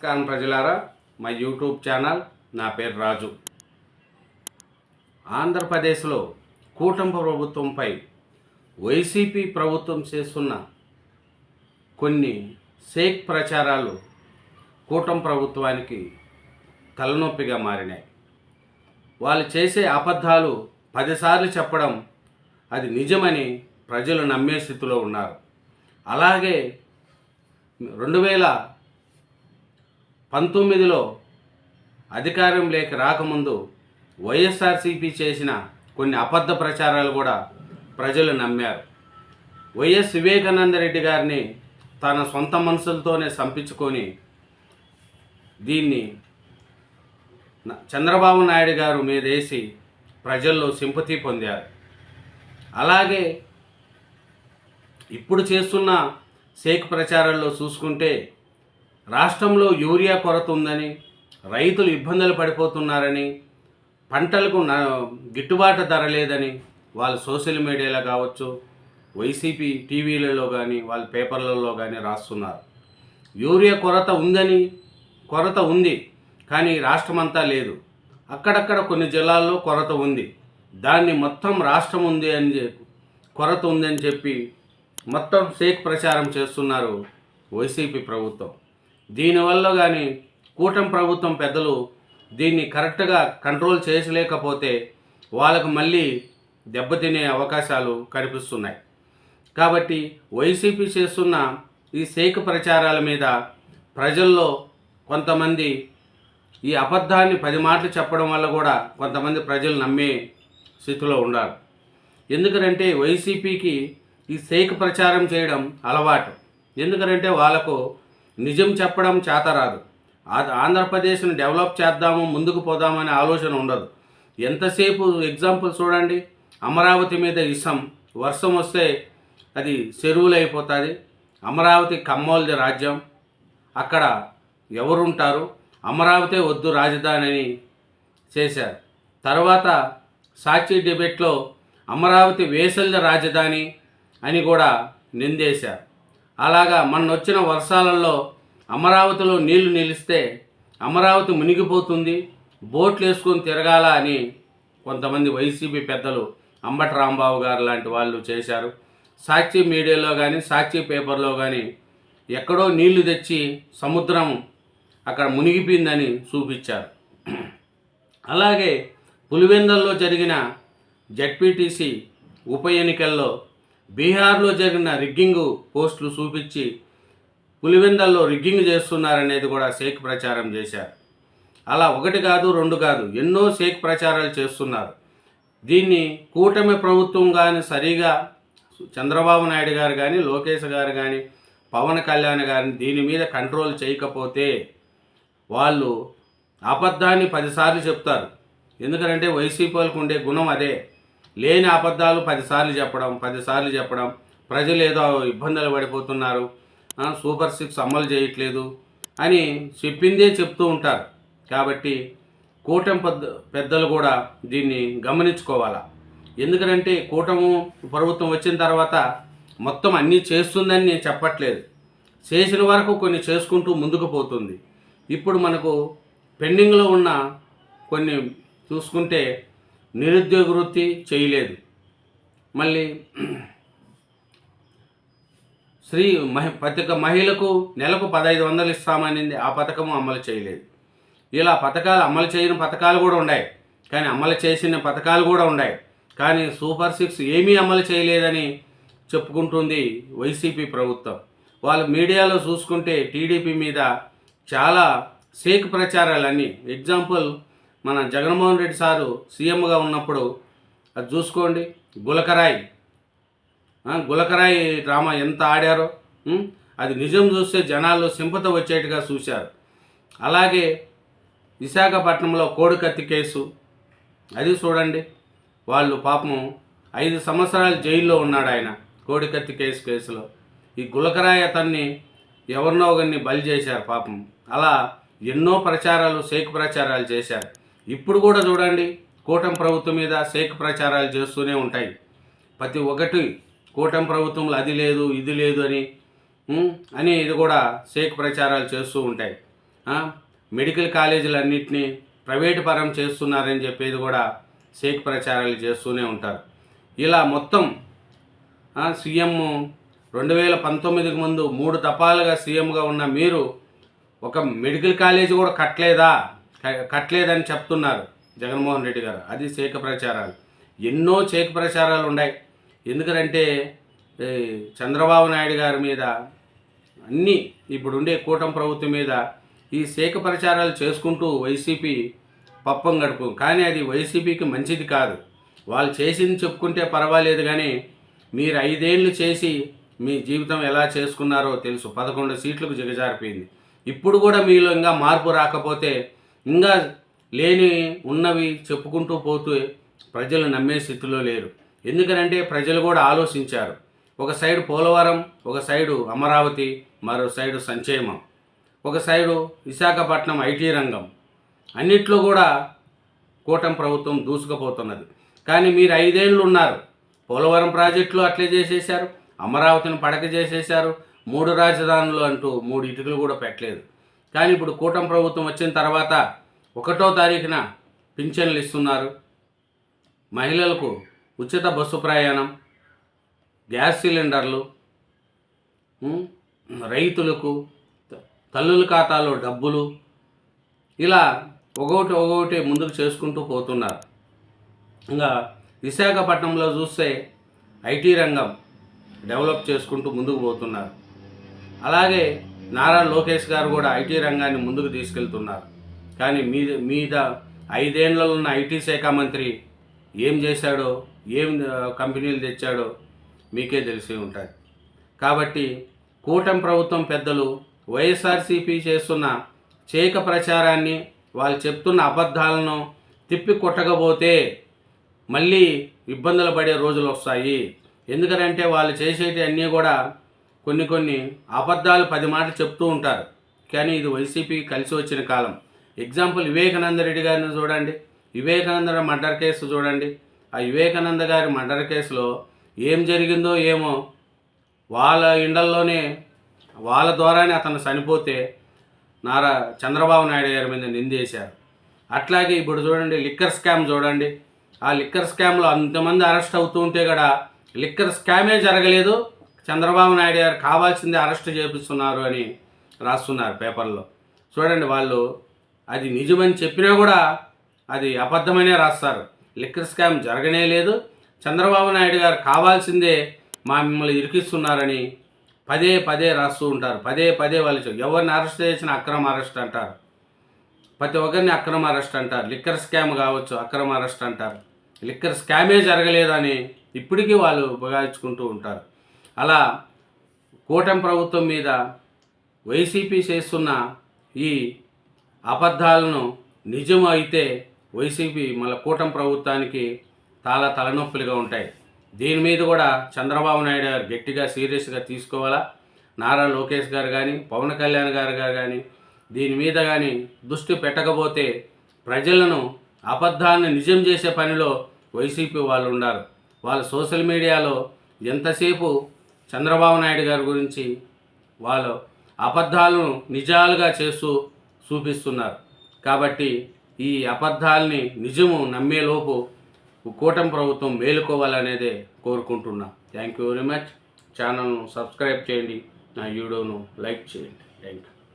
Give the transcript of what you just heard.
నమస్కారం ప్రజలారా, మా యూట్యూబ్ ఛానల్. నా పేరు రాజు. ఆంధ్రప్రదేశ్లో కూటమి ప్రభుత్వంపై వైసీపీ ప్రభుత్వం చేస్తున్న కొన్ని ఫేక్ ప్రచారాలు కూటమి ప్రభుత్వానికి తలనొప్పిగా మారినాయి. వాళ్ళు చేసే అబద్ధాలు 10 సార్లు చెప్పడం అది నిజమని ప్రజలు నమ్మే స్థితిలో ఉన్నారు. అలాగే 2019లో అధికారం లేక రాకముందు వైఎస్ఆర్సీపీ చేసిన కొన్ని అబద్ధ ప్రచారాలు కూడా ప్రజలు నమ్మారు. వైఎస్ వివేకానంద రెడ్డి గారిని తన సొంత మనుషులతోనే సంపించుకొని దీన్ని చంద్రబాబు నాయుడు గారు మీదేసి ప్రజల్లో సింపతి పొందారు. అలాగే ఇప్పుడు చేస్తున్న ఫేక్ ప్రచారాల్లో చూసుకుంటే రాష్ట్రంలో యూరియా కొరత ఉందని, రైతులు ఇబ్బందులు పడిపోతున్నారని, పంటలకు గిట్టుబాటు ధర లేదని వాళ్ళు సోషల్ మీడియాలో కావచ్చు, వైసీపీ టీవీలలో కానీ వాళ్ళ పేపర్లలో కానీ రాస్తున్నారు. యూరియా కొరత ఉంది కానీ రాష్ట్రమంతా లేదు. అక్కడక్కడ కొన్ని జిల్లాల్లో కొరత ఉంది. దాన్ని మొత్తం రాష్ట్రం కొరత ఉందని చెప్పి మొత్తం ఫేక్ ప్రచారం చేస్తున్నారు వైసీపీ ప్రభుత్వం. దీనివల్ల కానీ కూటమి ప్రభుత్వం పెద్దలు దీన్ని కరెక్ట్గా కంట్రోల్ చేయలేకపోతే వాళ్ళకు మళ్ళీ దెబ్బతినే అవకాశాలు కనిపిస్తున్నాయి. కాబట్టి వైసీపీ చేస్తున్న ఈ ఫేక్ ప్రచారాల మీద ప్రజల్లో కొంతమంది ఈ అబద్ధాన్ని 10 మాటలు చెప్పడం వల్ల కూడా కొంతమంది ప్రజలు నమ్మే స్థితిలో ఉన్నారు. ఎందుకంటే వైసీపీకి ఈ ఫేక్ ప్రచారం చేయడం అలవాటు. ఎందుకంటే వాళ్ళకు నిజం చెప్పడం చేత రాదు. ఆంధ్రప్రదేశ్ని డెవలప్ చేద్దాము, ముందుకు పోదామనే ఆలోచన ఉండదు. ఎంతసేపు ఎగ్జాంపుల్ చూడండి, అమరావతి మీద వర్షం వస్తే అది చెరువులు అయిపోతుంది. అమరావతి కమ్మోల్ది రాజ్యం, అక్కడ ఎవరుంటారు, అమరావతి వద్దు రాజధాని అని చేశారు. తర్వాత సాక్షి డిబేట్లో అమరావతి వేసల్ది రాజధాని అని కూడా నిందేశారు. అలాగా మొన్నొచ్చిన వర్షాలలో అమరావతిలో నీళ్లు నిలిస్తే అమరావతి మునిగిపోతుంది, బోట్లు వేసుకొని తిరగాల అని కొంతమంది వైసీపీ పెద్దలు అంబటి రాంబాబు గారు లాంటి వాళ్ళు చేశారు. సాక్షి మీడియాలో కానీ సాక్షి పేపర్లో కానీ ఎక్కడో నీళ్లు తెచ్చి సముద్రం అక్కడ మునిగిపోయిందని చూపించారు. అలాగే పులివెందుల్లో జరిగిన జెడ్పీటీసీ ఉప ఎన్నికల్లో బీహార్లో జరిగిన రిగ్గింగ్ పోస్టులు చూపించి పులివెందుల్లో రిగ్గింగ్ చేస్తున్నారనేది కూడా ఫేక్ ప్రచారం చేశారు. అలా 1 కాదు 2 కాదు ఎన్నో ఫేక్ ప్రచారాలు చేస్తున్నారు. దీన్ని కూటమి ప్రభుత్వం కానీ సరిగా చంద్రబాబు నాయుడు గారు కానీ లోకేష్ గారు కానీ పవన్ కళ్యాణ్ గారిని దీని మీద కంట్రోల్ చేయకపోతే వాళ్ళు అబద్ధాన్ని 10 సార్లు చెప్తారు. ఎందుకంటే వైసీపీ వాళ్ళకు ఉండే గుణం అదే. లేని అబద్ధాలు 10 సార్లు చెప్పడం, ప్రజలు ఏదో ఇబ్బందులు పడిపోతున్నారు, సూపర్ 6 అమలు చేయట్లేదు అని చెప్పిందే చెప్తూ ఉంటారు. కాబట్టి కూటమి పెద్దలు కూడా దీన్ని గమనించుకోవాలా. ఎందుకంటే కూటమి ప్రభుత్వం వచ్చిన తర్వాత మొత్తం అన్నీ చేస్తుందని నేను చెప్పట్లేదు. చేసిన వరకు కొన్ని చేసుకుంటూ ముందుకు పోతుంది. ఇప్పుడు మనకు పెండింగ్లో ఉన్న కొన్ని చూసుకుంటే నిరుద్యోగ వృత్తి చేయలేదు, మళ్ళీ ప్రతి మహిళకు నెలకు 1500 ఇస్తామనింది, ఆ పథకం అమలు చేయలేదు. ఇలా పథకాలు అమలు చేయని పథకాలు కూడా ఉన్నాయి, కానీ అమలు చేసిన పథకాలు కూడా ఉన్నాయి. కానీ సూపర్ 6 ఏమీ అమలు చేయలేదని చెప్పుకుంటుంది వైసీపీ ప్రభుత్వం. వాళ్ళు మీడియాలో చూసుకుంటే టీడీపీ మీద చాలా ఫేక్ ప్రచారాలన్నీ. ఎగ్జాంపుల్ మన జగన్మోహన్ రెడ్డి సారు సీఎంగా ఉన్నప్పుడు అది చూసుకోండి, గులకరాయి డ్రామా ఎంత ఆడారో అది నిజం చూస్తే జనాల్లో సింపతి వచ్చేట్టుగా చూశారు. అలాగే విశాఖపట్నంలో కోడికత్తి కేసు అది చూడండి, వాళ్ళు పాపం 5 సంవత్సరాలు జైల్లో ఉన్నాడు ఆయన కోడికత్తి కేసులో. ఈ గులకరాయి అతన్ని ఎవరినో ఒకరిని బలి చేశారు పాపం. అలా ఎన్నో ప్రచారాలు ఫేక్ ప్రచారాలు చేశారు. ఇప్పుడు కూడా చూడండి, కూటమి ప్రభుత్వం మీద ఫేక్ ప్రచారాలు చేస్తూనే ఉంటాయి. ప్రతి ఒక్కటి కూటమి ప్రభుత్వంలో అది లేదు ఇది లేదు అని ఇది కూడా ఫేక్ ప్రచారాలు చేస్తూ ఉంటాయి. మెడికల్ కాలేజీలన్నింటినీ ప్రైవేటు పరం చేస్తున్నారని చెప్పేది కూడా ఫేక్ ప్రచారాలు చేస్తూనే ఉంటారు. ఇలా మొత్తం సీఎం 2019కి ముందు 3 దఫాలుగా సీఎంగా ఉన్న మీరు ఒక మెడికల్ కాలేజీ కూడా కట్టలేదని చెప్తున్నారు జగన్మోహన్ రెడ్డి గారు. అది ఫేక్ ప్రచారాలు. ఎన్నో ఫేక్ ప్రచారాలు ఉన్నాయి. ఎందుకంటే చంద్రబాబు నాయుడు గారి మీద అన్నీ ఇప్పుడుండే కూటమి ప్రభుత్వం మీద ఈ ఫేక్ ప్రచారాలు చేసుకుంటూ వైసీపీ పప్పం గడుపు. కానీ అది వైసీపీకి మంచిది కాదు. వాళ్ళు చేసింది చెప్పుకుంటే పర్వాలేదు, కానీ మీరు 5 ఏళ్ళు చేసి మీ జీవితం ఎలా చేసుకున్నారో తెలుసు. 11 సీట్లకు దిగజారిపోయింది. ఇప్పుడు కూడా మీలో ఇంకా మార్పు రాకపోతే ఇంకా ఉన్నవి చెప్పుకుంటూ పోతూ ప్రజలు నమ్మే స్థితిలో లేరు. ఎందుకనంటే ప్రజలు కూడా ఆలోచించారు. ఒక సైడు పోలవరం, ఒక సైడు అమరావతి, మరో సైడు సంక్షేమం, ఒక సైడు విశాఖపట్నం ఐటీ రంగం, అన్నిట్లో కూడా కూటమి ప్రభుత్వం దూసుకుపోతున్నది. కానీ మీరు 5 ఏళ్ళు ఉన్నారు. పోలవరం ప్రాజెక్టులు అట్లే చేసేశారు, అమరావతిని పడక చేసేశారు, 3 రాజధానులు అంటూ 3 ఇటుకలు కూడా పెట్టలేదు. కానీ ఇప్పుడు కూటమి ప్రభుత్వం వచ్చిన తర్వాత 1వ తారీఖున పింఛన్లు ఇస్తున్నారు, మహిళలకు ఉచిత బస్సు ప్రయాణం, గ్యాస్ సిలిండర్లు, రైతులకు తల్లుల ఖాతాలో డబ్బులు, ఇలా ఒక్కొక్కటి ముందుకు చేసుకుంటూ పోతున్నారు. ఇంకా విశాఖపట్నంలో చూస్తే ఐటీ రంగం డెవలప్ చేసుకుంటూ ముందుకు పోతున్నారు. అలాగే నారా లోకేష్ గారు కూడా ఐటీ రంగాన్ని ముందుకు తీసుకెళ్తున్నారు. కానీ మీద 5 ఏళ్లలో ఉన్న ఐటీ శాఖ మంత్రి ఏం చేశాడో, ఏం కంపెనీలు తెచ్చాడో మీకే తెలిసి ఉంటుంది. కాబట్టి కూటమి ప్రభుత్వం పెద్దలు వైఎస్ఆర్సీపీ చేస్తున్న ఫేక్ ప్రచారాన్ని, వాళ్ళు చెప్తున్న అబద్ధాలను తిప్పి కొట్టకపోతే మళ్ళీ ఇబ్బందులు పడే రోజులు వస్తాయి. ఎందుకంటే వాళ్ళు చేసేటి అన్నీ కూడా కొన్ని అబద్ధాలు 10 మాటలు చెప్తూ ఉంటారు. కానీ ఇది వైసీపీకి కలిసి వచ్చిన కాలం. ఎగ్జాంపుల్ వివేకానంద రెడ్డి గారిని చూడండి, వివేకానంద మర్డర్ కేసు చూడండి. ఆ వివేకానంద గారి మర్డర్ కేసులో ఏం జరిగిందో ఏమో, వాళ్ళ ఇండల్లోనే వాళ్ళ ద్వారానే అతను చనిపోతే చంద్రబాబు నాయుడు గారి మీద నిందేశారు. అట్లాగే ఇప్పుడు చూడండి లిక్కర్ స్కామ్ చూడండి. ఆ లిక్కర్ స్కామ్లో అంతమంది అరెస్ట్ అవుతూ ఉంటే కూడా లిక్కర్ స్కామే జరగలేదు, చంద్రబాబు నాయుడు గారు కావాల్సిందే అరెస్ట్ చేపిస్తున్నారు అని రాస్తున్నారు పేపర్లో. చూడండి, వాళ్ళు అది నిజమని చెప్పినా కూడా అది అబద్ధమనే రాస్తారు. లిక్కర్ స్కామ్ జరగనే లేదు, చంద్రబాబు నాయుడు గారు కావాల్సిందే మిమ్మల్ని ఇరికిస్తున్నారని పదే రాస్తూ ఉంటారు. పదే వాళ్ళు ఎవరిని అరెస్ట్ చేసినా అక్రమ అరెస్ట్ అంటారు, ప్రతి ఒక్కరిని అక్రమ అరెస్ట్ అంటారు. లిక్కర్ స్కామ్ కావచ్చు, అక్రమ అరెస్ట్ అంటారు. లిక్కర్ స్కామే జరగలేదని ఇప్పటికీ వాళ్ళు బగాయించుకుంటూ ఉంటారు. అలా కూటమి ప్రభుత్వం మీద వైసీపీ చేస్తున్న ఈ అబద్ధాలను నిజం అయితే వైసీపీ మళ్ళీ కూటమి ప్రభుత్వానికి చాలా తలనొప్పులుగా ఉంటాయి. దీని మీద కూడా చంద్రబాబు నాయుడు గారు గట్టిగా సీరియస్గా తీసుకోవాలా. నారా లోకేష్ గారు కానీ, పవన్ కళ్యాణ్ గారు కానీ దీని మీద కానీ దృష్టి పెట్టకపోతే ప్రజలను అబద్ధాలను నిజం చేసే పనిలో వైసీపీ వాళ్ళు ఉన్నారు. వాళ్ళు సోషల్ మీడియాలో ఎంతసేపు చంద్రబాబు నాయుడు గారి గురించి వాళ్ళు అబద్ధాలను నిజాలుగా చేస్తూ చూపిస్తున్నారు. కాబట్టి ఈ అబద్ధాలని నిజము నమ్మేలోపు కూటమి ప్రభుత్వం మేలుకోవాలనేదే కోరుకుంటున్నా. Thank you very much. ఛానల్ను సబ్స్క్రైబ్ చేయండి, నా వీడియోను లైక్ చేయండి. Thank you.